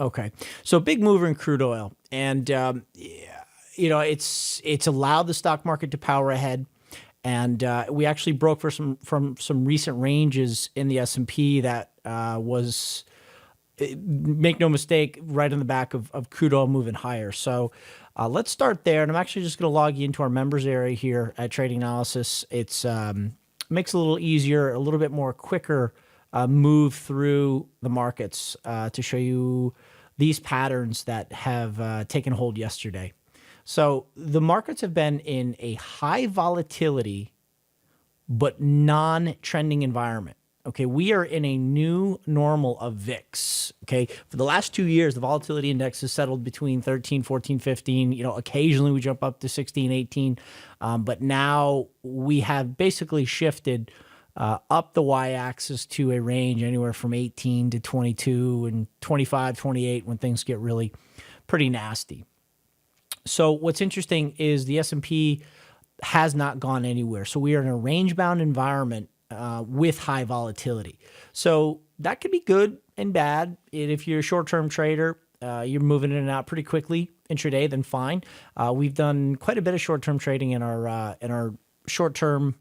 Okay. So big mover in crude oil. And, it's allowed the stock market to power ahead. And we actually broke from some recent ranges in the S&P that was, make no mistake, right on the back of crude oil moving higher. So let's start there. And I'm actually just going to log you into our members area here at Trading Analysis. It's makes it a little easier, a little bit more quicker move through the markets to show you these patterns that have taken hold yesterday. So the markets have been in a high volatility but non-trending environment. Okay, we are in a new normal of VIX. Okay, for the last 2 years, the volatility index has settled between 13, 14, 15. Occasionally we jump up to 16, 18. But now we have basically shifted up the y-axis to a range anywhere from 18 to 22 and 25, 28 when things get really pretty nasty. So what's interesting is the S&P has not gone anywhere. So we are in a range-bound environment with high volatility. So that could be good and bad. And if you're a short-term trader, you're moving in and out pretty quickly intraday, then fine. We've done quite a bit of short-term trading in our short-term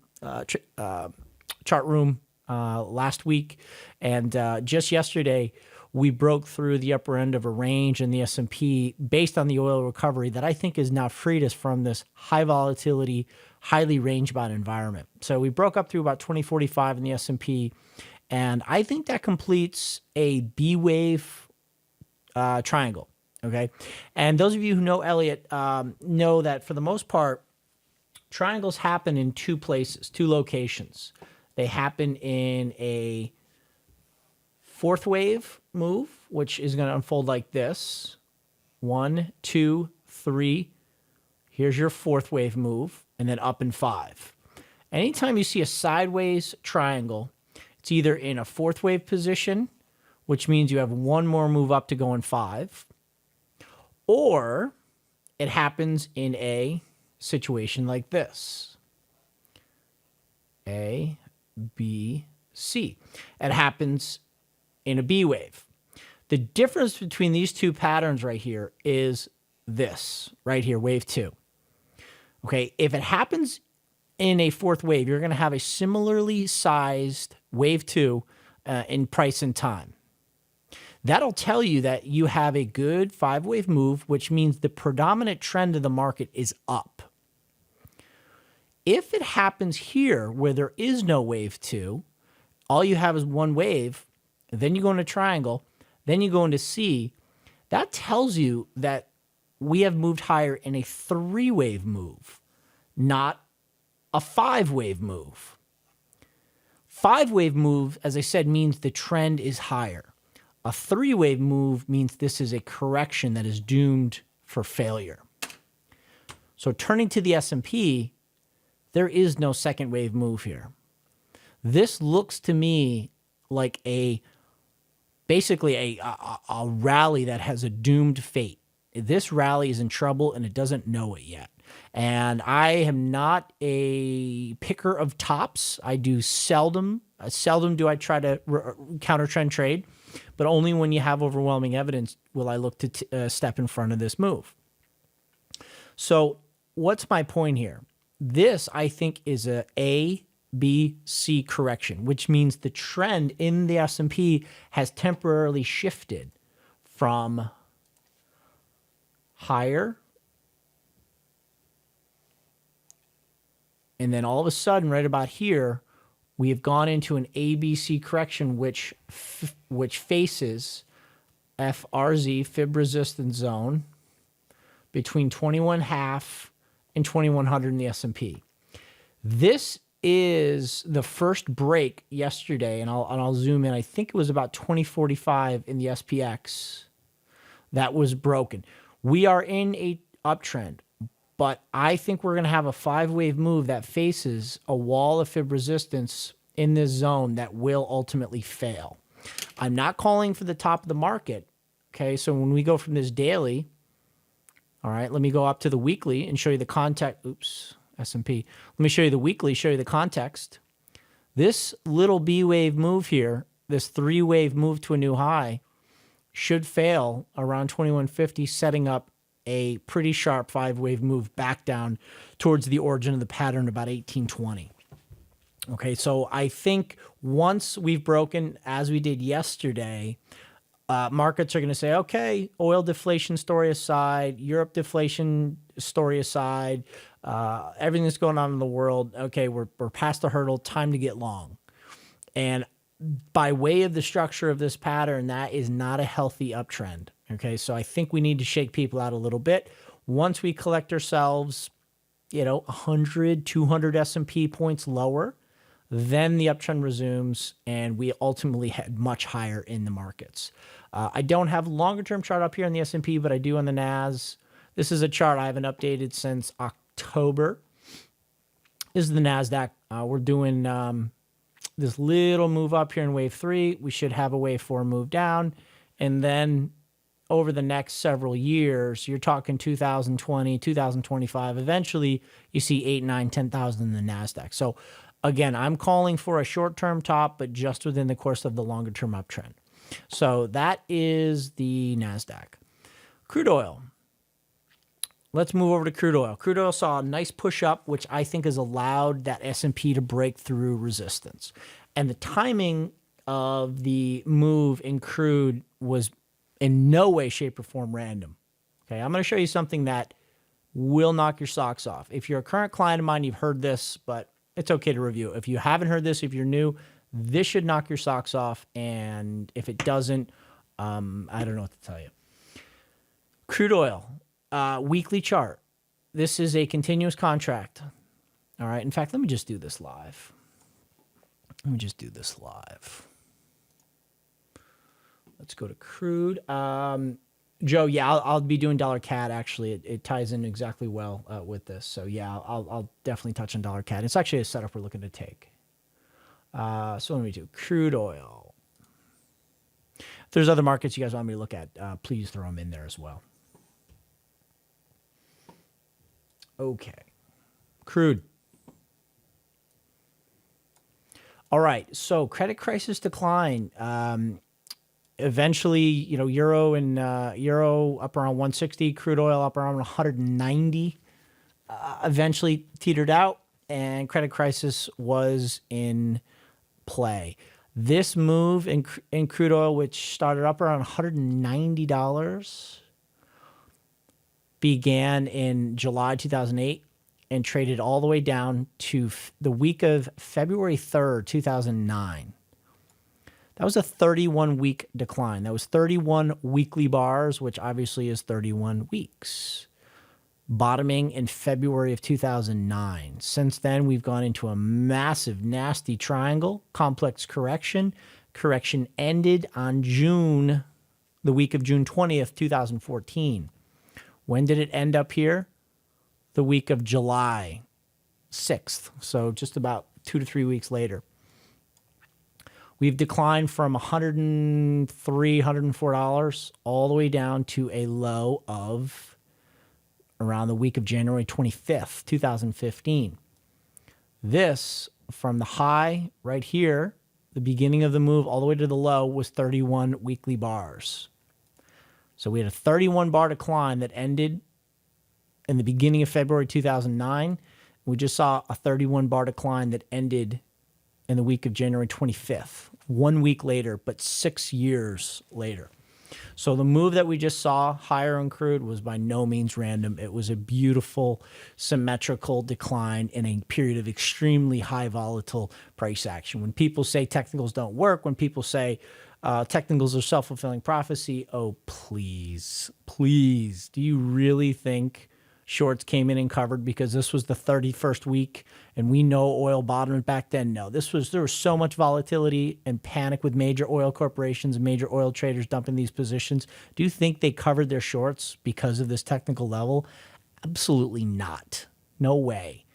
chart room last week, and just yesterday we broke through the upper end of a range in the S&P based on the oil recovery that I think has now freed us from this high volatility, highly range-bound environment. So we broke up through about 2045 in the S&P, and I think that completes a B-wave triangle, okay? And those of you who know Elliott know that for the most part, triangles happen in two places, two locations. They happen in a fourth wave move, which is going to unfold like this. 1, 2, 3. Here's your fourth wave move, and then up in 5. Anytime you see a sideways triangle, it's either in a fourth wave position, which means you have one more move up to go in 5, or it happens in a situation like this. A, B, C. It happens in a B wave. The difference between these two patterns right here is this, right here, wave 2. Okay, if it happens in a fourth wave, you're going to have a similarly sized wave 2 in price and time. That'll tell you that you have a good 5-wave move, which means the predominant trend of the market is up. If it happens here where there is no wave 2, all you have is one wave, then you go into triangle, then you go into C, that tells you that we have moved higher in a 3-wave move, not a 5-wave move. 5-wave move, as I said, means the trend is higher. A 3-wave move means this is a correction that is doomed for failure. So turning to the S&P, there is no second wave move here. This looks to me like basically a rally that has a doomed fate. This rally is in trouble and it doesn't know it yet. And I am not a picker of tops. I do seldom do I try to counter trend trade, but only when you have overwhelming evidence will I look to step in front of this move. So what's my point here? This, I think, is a B, C correction, which means the trend in the S&P has temporarily shifted from higher, and then all of a sudden, right about here, we have gone into an ABC correction, which faces FRZ, fib resistance zone, between 21.5 and 2100 in the S&P. This is the first break yesterday, and I'll zoom in. I think it was about 2045 in the SPX that was broken. We are in a uptrend, but I think we're going to have a 5-wave move that faces a wall of fib resistance in this zone that will ultimately fail. I'm not calling for the top of the market. Okay, so when we go from this daily, all right, let me go up to the weekly and show you the context. Oops, S&P. Let me show you the weekly, show you the context. This little B wave move here, this 3-wave move to a new high, should fail around 2150, setting up a pretty sharp 5-wave move back down towards the origin of the pattern about 1820. Okay, so I think once we've broken, as we did yesterday, markets are going to say, okay, oil deflation story aside, Europe deflation story aside, everything that's going on in the world, okay, we're past the hurdle, time to get long. And by way of the structure of this pattern, that is not a healthy uptrend. Okay, so I think we need to shake people out a little bit. Once we collect ourselves, 100, 200 S&P points lower, then the uptrend resumes, and we ultimately head much higher in the markets. I don't have longer-term chart up here on the S&P, but I do on the NAS. This is a chart I haven't updated since October. This is the NASDAQ. We're doing this little move up here in wave 3. We should have a wave 4 move down, and then over the next several years, you're talking 2020, 2025, eventually you see 8, 9, 10,000 in the NASDAQ. So again, I'm calling for a short-term top, but just within the course of the longer-term uptrend. So that is the NASDAQ. Crude oil. Let's move over to crude oil. Crude oil saw a nice push up, which I think has allowed that S&P to break through resistance. And the timing of the move in crude was in no way, shape, or form random. Okay, I'm going to show you something that will knock your socks off. If you're a current client of mine, you've heard this, but it's okay to review. If you haven't heard this, if you're new, this should knock your socks off. And if it doesn't, I don't know what to tell you. Crude oil, weekly chart. This is a continuous contract. All right. In fact, let me just do this live. Let's go to crude. Joe, yeah, I'll be doing dollar CAD. Actually, it ties in exactly well with this. So yeah, I'll definitely touch on dollar CAD. It's actually a setup we're looking to take. So let me do crude oil. If there's other markets you guys want me to look at, please throw them in there as well. Okay, crude. All right, so credit crisis decline. Eventually, euro up around 160, crude oil up around 190. Eventually teetered out, and credit crisis was in play. This move in crude oil, which started up around $190, began in July 2008 and traded all the way down to the week of February 3rd, 2009. That was a 31-week decline. That was 31 weekly bars, which obviously is 31 weeks, bottoming in February of 2009. Since then, we've gone into a massive, nasty triangle, complex correction. Correction ended on the week of June 20th, 2014. When did it end up here? The week of July 6th, so just about 2 to 3 weeks later. We've declined from $103, $104 all the way down to a low of around the week of January 25th, 2015. This, from the high right here, the beginning of the move, all the way to the low, was 31 weekly bars. So we had a 31 bar decline that ended in the beginning of February 2009. We just saw a 31 bar decline that ended in the week of January 25th, 1 week later, but 6 years later. So the move that we just saw higher in crude was by no means random. It was a beautiful, symmetrical decline in a period of extremely high volatile price action. When people say technicals don't work, when people say technicals are self-fulfilling prophecy, oh, please, do you really think shorts came in and covered because this was the 31st week and we know oil bottomed back then? No, there was so much volatility and panic with major oil corporations and major oil traders dumping these positions. Do you think they covered their shorts because of this technical level? Absolutely not. No way.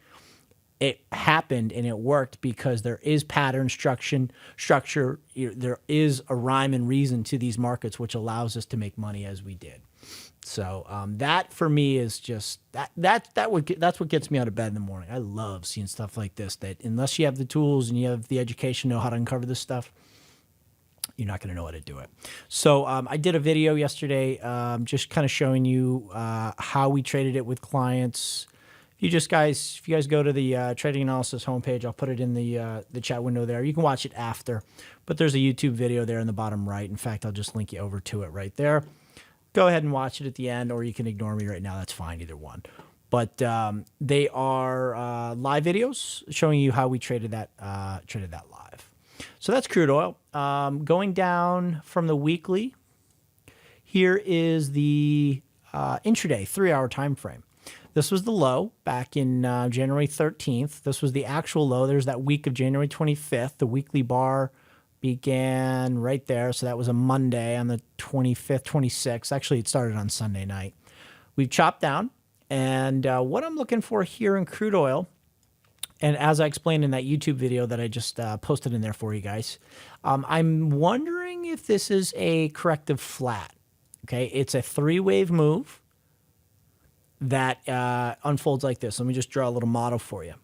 It happened and it worked because there is pattern structure. There is a rhyme and reason to these markets, which allows us to make money as we did. So that for me is just that's what gets me out of bed in the morning. I love seeing stuff like this. That unless you have the tools and you have the education, know how to uncover this stuff, You're not going to know how to do it. So I did a video yesterday just kind of showing you how we traded it with clients. If you guys go to the trading analysis homepage, I'll put it in the chat window there. You can watch it after, but there's a YouTube video there in the bottom right. In fact, I'll just link you over to it right there. Go ahead and watch it at the end, or you can ignore me right now. That's fine, either one. But they are live videos showing you how we traded that live. So that's crude oil. Going down from the weekly, here is the intraday 3-hour time frame. This was the low back in January 13th. This was the actual low. There's that week of January 25th. The weekly bar began right there. So that was a Monday on the 25th, 26th. Actually, it started on Sunday night. We've chopped down. And what I'm looking for here in crude oil, and as I explained in that YouTube video that I just posted in there for you guys, I'm wondering if this is a corrective flat. Okay, it's a 3-wave move that unfolds like this. Let me just draw a little model for you.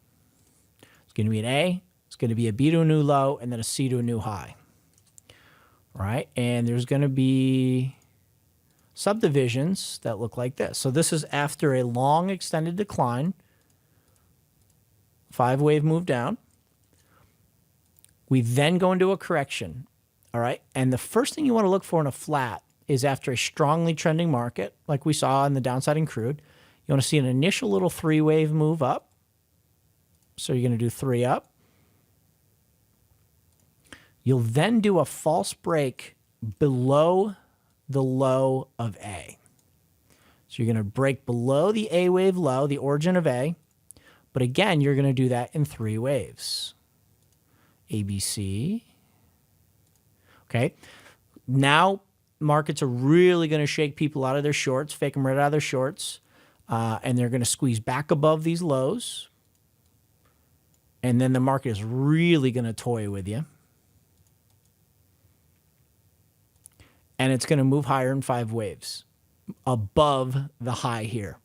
It's going to be an A, it's going to be a B to a new low, and then a C to a new high. All right, and there's going to be subdivisions that look like this. So this is after a long extended decline, 5-wave move down. We then go into a correction, all right? And the first thing you want to look for in a flat is after a strongly trending market, like we saw in the downside in crude, you want to see an initial little 3-wave move up. So you're going to do 3 up. You'll then do a false break below the low of A. So you're going to break below the A wave low, the origin of A. But again, you're going to do that in 3 waves. A, B, C. Okay. Now markets are really going to shake people out of their shorts, fake them right out of their shorts. And they're going to squeeze back above these lows. And then the market is really going to toy with you. And it's going to move higher in 5 waves above the high here.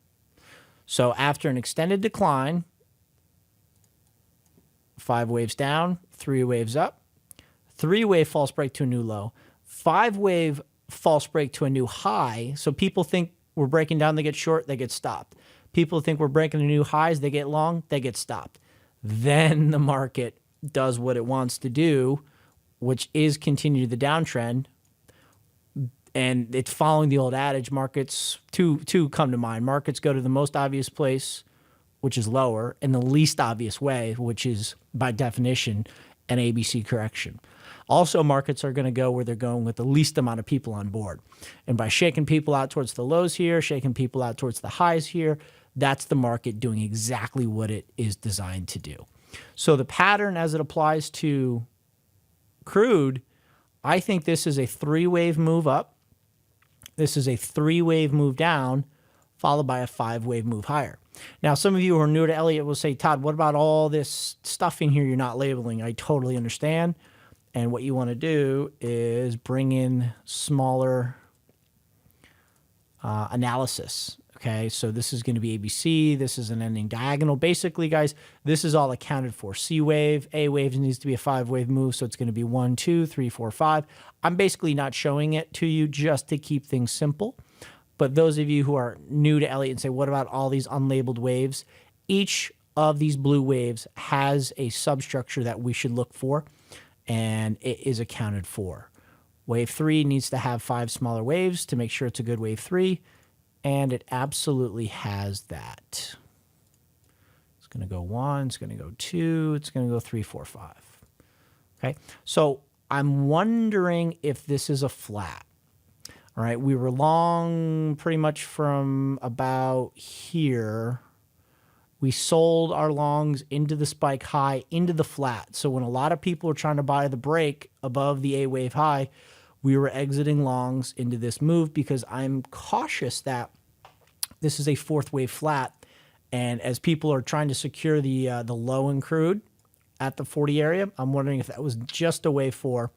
So after an extended decline, 5 waves down, 3 waves up, 3-wave false break to a new low, 5-wave false break to a new high. So people think we're breaking down, they get short, they get stopped. People think we're breaking the new highs, they get long, they get stopped. Then the market does what it wants to do, which is continue the downtrend. And it's following the old adage, markets, two come to mind. Markets go to the most obvious place, which is lower, and the least obvious way, which is, by definition, an ABC correction. Also, markets are going to go where they're going with the least amount of people on board. And by shaking people out towards the lows here, shaking people out towards the highs here, that's the market doing exactly what it is designed to do. So the pattern as it applies to crude, I think this is a 3-wave move up. This is a 3-wave move down, followed by a 5-wave move higher. Now, some of you who are new to Elliott will say, Todd, what about all this stuff in here you're not labeling? I totally understand. And what you want to do is bring in smaller analysis. Okay, so this is going to be ABC. This is an ending diagonal. Basically, guys, this is all accounted for. C wave, A wave needs to be a 5-wave move, so it's going to be 1, 2, 3, 4, 5. I'm basically not showing it to you just to keep things simple. But those of you who are new to Elliott and say, what about all these unlabeled waves? Each of these blue waves has a substructure that we should look for, and it is accounted for. Wave 3 needs to have 5 smaller waves to make sure it's a good wave 3. And it absolutely has that. It's going to go 1, it's going to go 2, it's going to go 3, 4, 5. Okay, so I'm wondering if this is a flat. All right, we were long pretty much from about here. We sold our longs into the spike high, into the flat. So when a lot of people were trying to buy the break above the A wave high, we were exiting longs into this move because I'm cautious that this is a 4th wave flat. And as people are trying to secure the low in crude at the 40 area, I'm wondering if that was just a wave 4.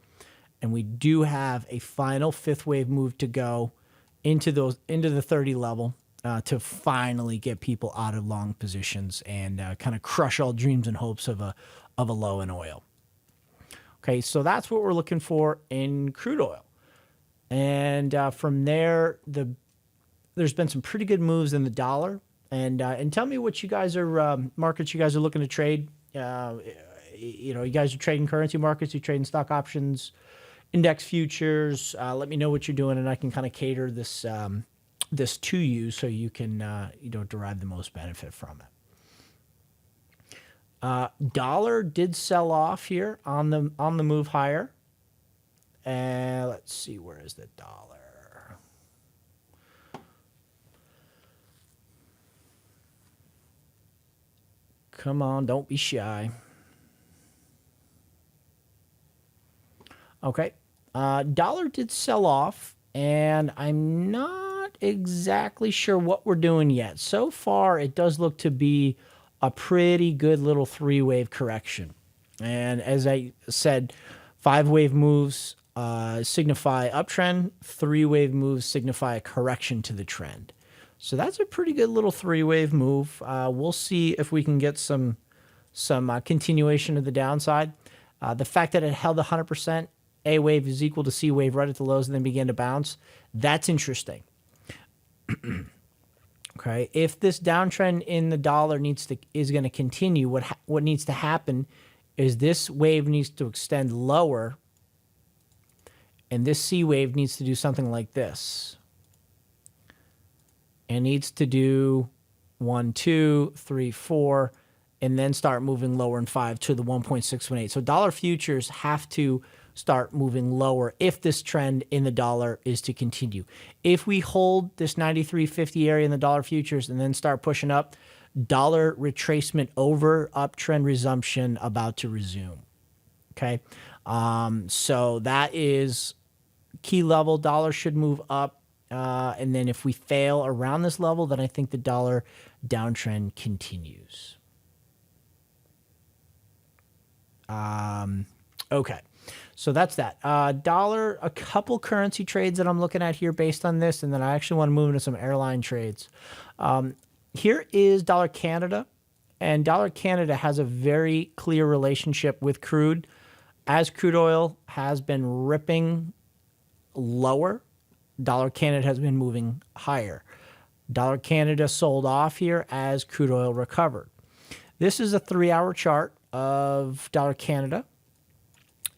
And we do have a final 5th wave move to go into the 30 level to finally get people out of long positions and kind of crush all dreams and hopes of a low in oil. Okay, so that's what we're looking for in crude oil. And from there, there's been some pretty good moves in the dollar. And tell me what you guys are markets you guys are looking to trade. You guys are trading currency markets, you trading stock options, index futures. Let me know what you're doing, and I can kind of cater this to you so you can derive the most benefit from it. Dollar did sell off here on the move higher. And let's see, where is the dollar? Come on, don't be shy. Okay. Dollar did sell off, and I'm not exactly sure what we're doing yet. So far, it does look to be a pretty good little three-wave correction. And as I said, five-wave moves signify uptrend. Three-wave moves signify a correction to the trend. So that's a pretty good little three-wave move. We'll see if we can get some continuation of the downside. The fact that it held 100%, A wave is equal to C wave right at the lows and then began to bounce, that's interesting. Okay, if this downtrend in the dollar is going to continue, what needs to happen is this wave needs to extend lower, and this C wave needs to do something like this. It needs to do 1, 2, 3, 4, and then start moving lower in 5 to the 1.618. So dollar futures have to start moving lower if this trend in the dollar is to continue. If we hold this 93.50 area in the dollar futures and then start pushing up, dollar retracement over, uptrend resumption about to resume. Okay, so that is key level. Dollar should move up, and then if we fail around this level, then I think the dollar downtrend continues. Okay. So that's that. Dollar, a couple currency trades that I'm looking at here based on this, and then I actually want to move into some airline trades. Here is dollar Canada, and dollar Canada has a very clear relationship with crude. As crude oil has been ripping lower, dollar Canada has been moving higher. Dollar Canada sold off here as crude oil recovered. This is a 3-hour chart of dollar Canada.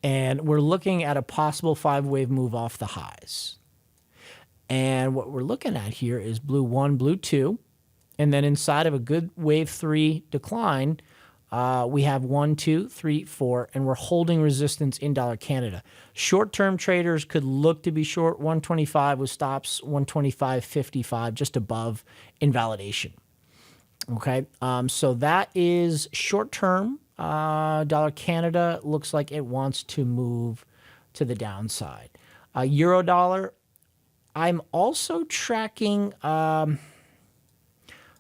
And we're looking at a possible 5-wave move off the highs. And what we're looking at here is blue 1, blue 2. And then inside of a good wave 3 decline, we have 1, 2, 3, 4, and we're holding resistance in dollar Canada. Short-term traders could look to be short 125 with stops 125.55, just above invalidation. Okay, so that is short-term. Dollar Canada looks like it wants to move to the downside. Euro dollar, I'm also tracking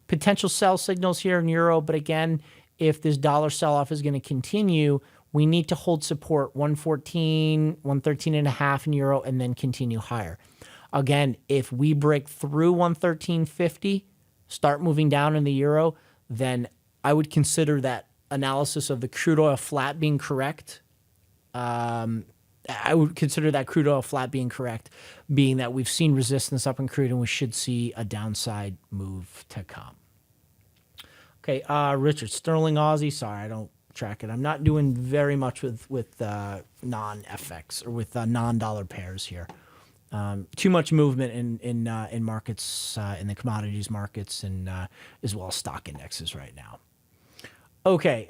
potential sell signals here in euro, but again, if this dollar sell-off is going to continue, we need to hold support 114, 113.5 in euro, and then continue higher. Again, if we break through 113.50, start moving down in the euro, then I would consider that analysis of the crude oil flat being correct. I would consider that crude oil flat being correct, being that we've seen resistance up in crude and we should see a downside move to come. Okay, Richard, Sterling Aussie. Sorry, I don't track it. I'm not doing very much with non-FX or with non-dollar pairs here. Too much movement in markets, in the commodities markets, and as well as stock indexes right now. Okay,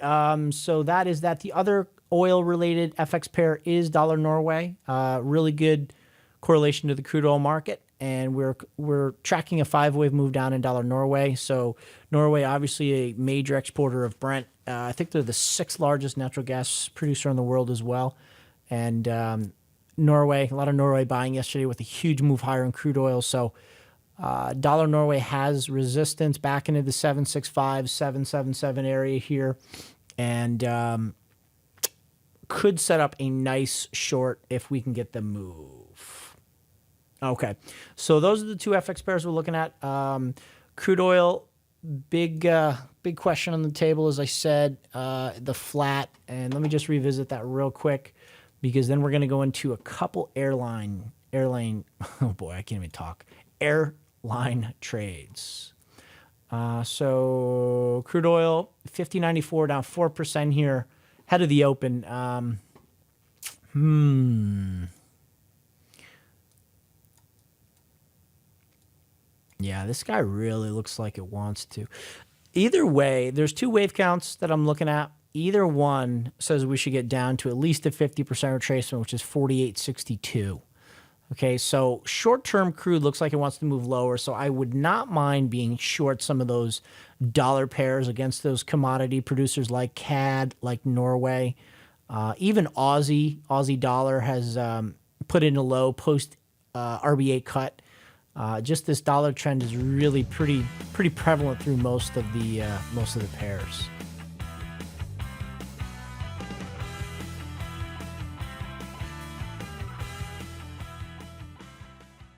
so that is that. The other oil-related FX pair is dollar Norway. Really good correlation to the crude oil market, and we're tracking a 5-wave move down in dollar Norway. So Norway, obviously a major exporter of Brent. I think they're the 6th largest natural gas producer in the world as well. And Norway, a lot of Norway buying yesterday with a huge move higher in crude oil. So dollar Norway has resistance back into the 765, 777 area here, and could set up a nice short if we can get the move. Okay, so those are the two FX pairs we're looking at. Crude oil, big question on the table, as I said, the flat, and let me just revisit that real quick. because then we're going to go into a couple airline, oh boy, I can't even talk, airline trades. So crude oil, 50.94, down 4% here, head of the open. Yeah, this guy really looks like it wants to. Either way, there's two wave counts that I'm looking at. Either one says we should get down to at least a 50% retracement, which is 48.62. Okay, so short-term crude looks like it wants to move lower, so I would not mind being short some of those dollar pairs against those commodity producers like CAD, like Norway. Even Aussie dollar has put in a low post RBA cut. Just this dollar trend is really pretty prevalent through most of the pairs.